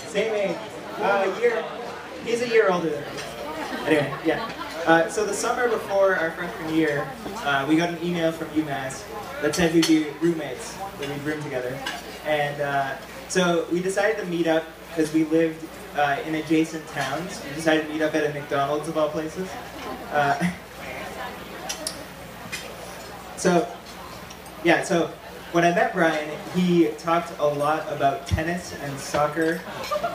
Same age. A year. He's a year older than me. Anyway, yeah. So the summer before our freshman year, we got an email from UMass that said we'd be roommates, that we'd room together. And so we decided to meet up because we lived in adjacent towns. We decided to meet up at a McDonald's of all places. So when I met Brian, he talked a lot about tennis and soccer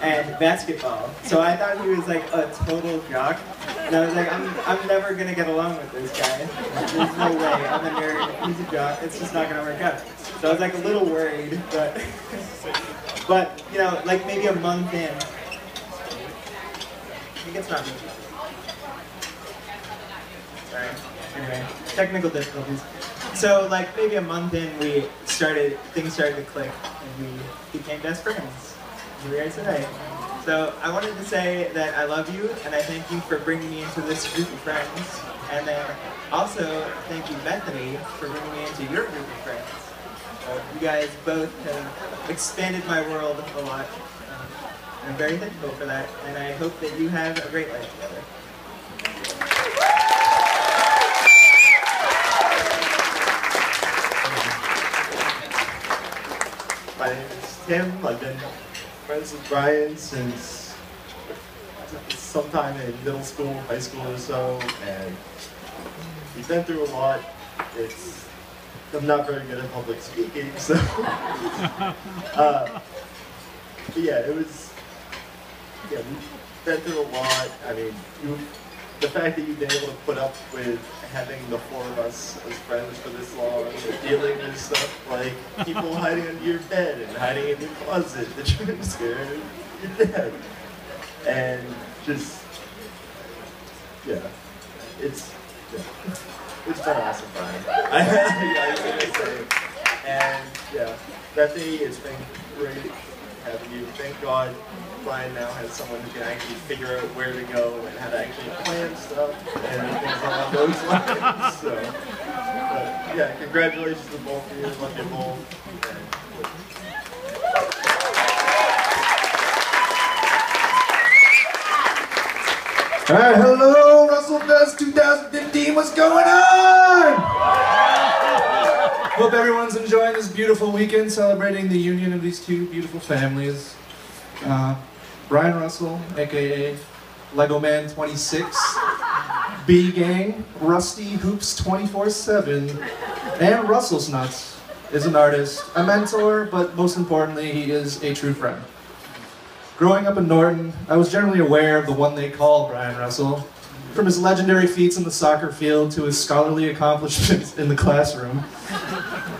and basketball. So I thought he was like a total jock. And I was like, I'm never gonna get along with this guy. There's no way. I'm a nerd, he's a jock, it's just not gonna work out. So I was like a little worried, but you know, like maybe a month in, I think it's not me. Sorry. Anyway, technical difficulties. So like maybe a month in, things started to click, and we became best friends. Here we are today. So I wanted to say that I love you, and I thank you for bringing me into this group of friends. And then also thank you, Bethany, for bringing me into your group of friends. You guys both have expanded my world a lot. I'm very thankful for that, and I hope that you have a great life together. My name is Tim. I've been friends with Brian since sometime in middle school, high school or so, and we've been through a lot. I'm not very good at public speaking, so but yeah, we've been through a lot. I mean, the fact that you've been able to put up with having the four of us as friends for this long, and dealing with stuff like people hiding under your bed and hiding in your closet that you're trying to scare your dad, and just it's been awesome, Brian. I was gonna say, and yeah, Bethany, it's been great having you. Thank God Brian now has someone who can actually figure out where to go and how to actually plan stuff and things along those lines. So, yeah, congratulations to both of you. Love you both. All right, hello, Russell Fest 2015. What's going on? Hope everyone's enjoying this beautiful weekend, celebrating the union of these two beautiful families. Brian Russell, aka Lego Man 26, B Gang, Rusty Hoops 24/7, and Russell's Nuts is an artist, a mentor, but most importantly, he is a true friend. Growing up in Norton, I was generally aware of the one they call Brian Russell, from his legendary feats in the soccer field to his scholarly accomplishments in the classroom.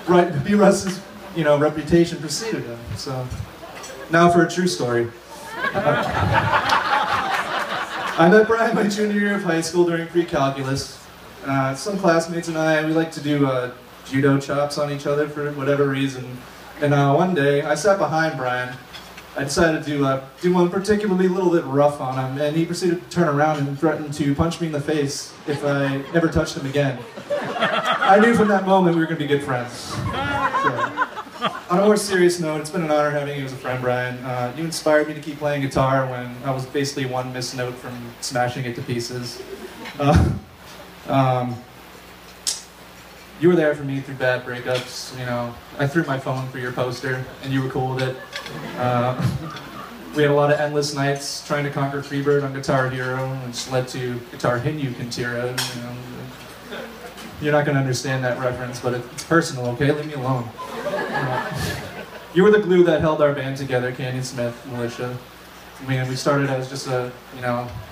Right, B. Russ's, reputation preceded him. So, now for a true story. I met Brian my junior year of high school during pre-calculus. Some classmates and I, we like to do judo chops on each other for whatever reason. And one day, I sat behind Brian. I decided to do one particularly a little bit rough on him, and he proceeded to turn around and threaten to punch me in the face if I ever touched him again. I knew from that moment we were going to be good friends. So, on a more serious note, it's been an honor having you as a friend, Brian. You inspired me to keep playing guitar when I was basically one missed note from smashing it to pieces. You were there for me through bad breakups. I threw my phone for your poster, and you were cool with it. We had a lot of endless nights trying to conquer Freebird on Guitar Hero, which led to Guitar Hinu Kintira. You're not going to understand that reference, but it's personal, okay? Leave me alone. You were the glue that held our band together, Canyon Smith, Militia. We started as just a,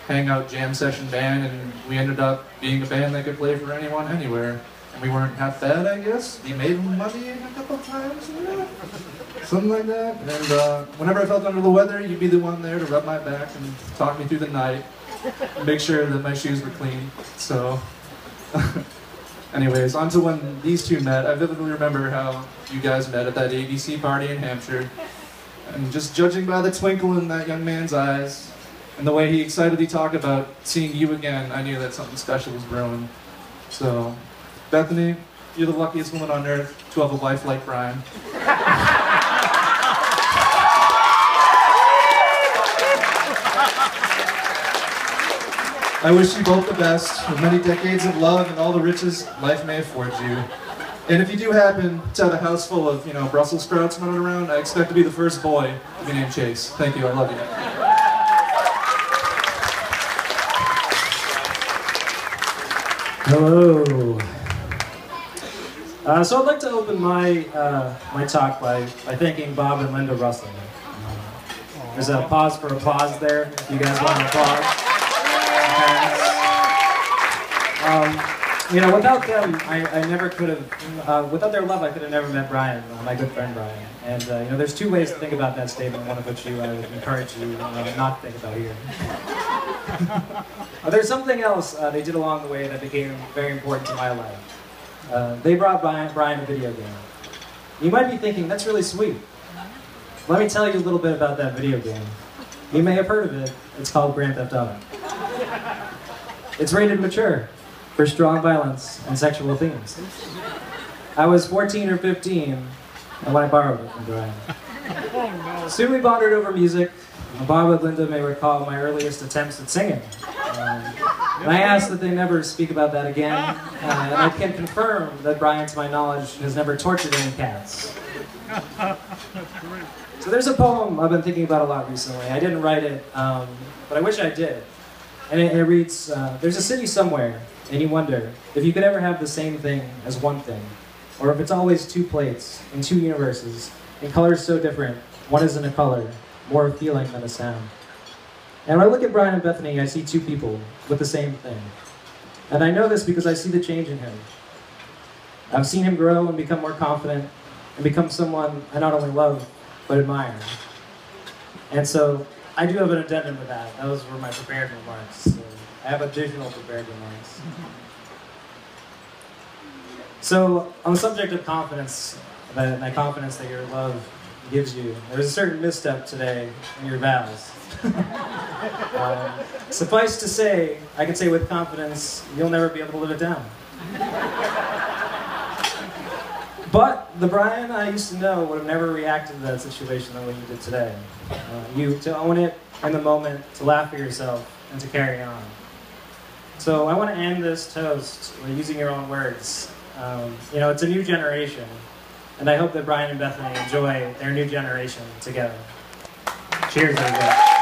hangout jam session band, and we ended up being a band that could play for anyone, anywhere. And we weren't half bad, I guess. We made money a couple times, something like that. And whenever I felt under the weather, you'd be the one there to rub my back and talk me through the night, and make sure that my shoes were clean. So, anyways, on to when these two met. I vividly remember how you guys met at that ABC party in Hampshire. And just judging by the twinkle in that young man's eyes, and the way he excitedly talked about seeing you again, I knew that something special was brewing. So, Bethany, you're the luckiest woman on earth to have a wife like Brian. I wish you both the best with many decades of love and all the riches life may afford you. And if you do happen to have a house full of, Brussels sprouts running around, I expect to be the first boy to be named Chase. Thank you, I love you. Hello. So I'd like to open my my talk by thanking Bob and Linda Russell. There's a pause for applause there. If you guys want to applaud. Without them, I never could have. Without their love, I could have never met Brian, my good friend Brian. And there's two ways to think about that statement. One of which I would encourage you not to think about here. There's something else they did along the way that became very important to my life. They brought Brian a video game. You might be thinking, that's really sweet. Let me tell you a little bit about that video game. You may have heard of it. It's called Grand Theft Auto. It's rated mature for strong violence and sexual themes. I was 14 or 15 when I borrowed it from Brian. Soon we bonded over music. Bob and Linda may recall my earliest attempts at singing. And I asked that they never speak about that again. And I can confirm that Brian, to my knowledge, has never tortured any cats. So there's a poem I've been thinking about a lot recently. I didn't write it, but I wish I did. And it reads, there's a city somewhere, and you wonder if you could ever have the same thing as one thing, or if it's always two plates in two universes, in colors so different, one isn't a color, more a feeling than a sound. And when I look at Brian and Bethany, I see two people with the same thing. And I know this because I see the change in him. I've seen him grow and become more confident, and become someone I not only love, but admire. And so, I do have an addendum to that. Those were my prepared remarks. So I have additional prepared remarks. So, on the subject of confidence, that confidence that your love gives you, there's a certain misstep today in your vows. Suffice to say, I can say with confidence, you'll never be able to live it down. But the Brian I used to know would have never reacted to that situation the way you did today. To own it in the moment, to laugh at yourself, and to carry on. So I want to end this toast using your own words. It's a new generation, and I hope that Brian and Bethany enjoy their new generation together. Cheers, everybody.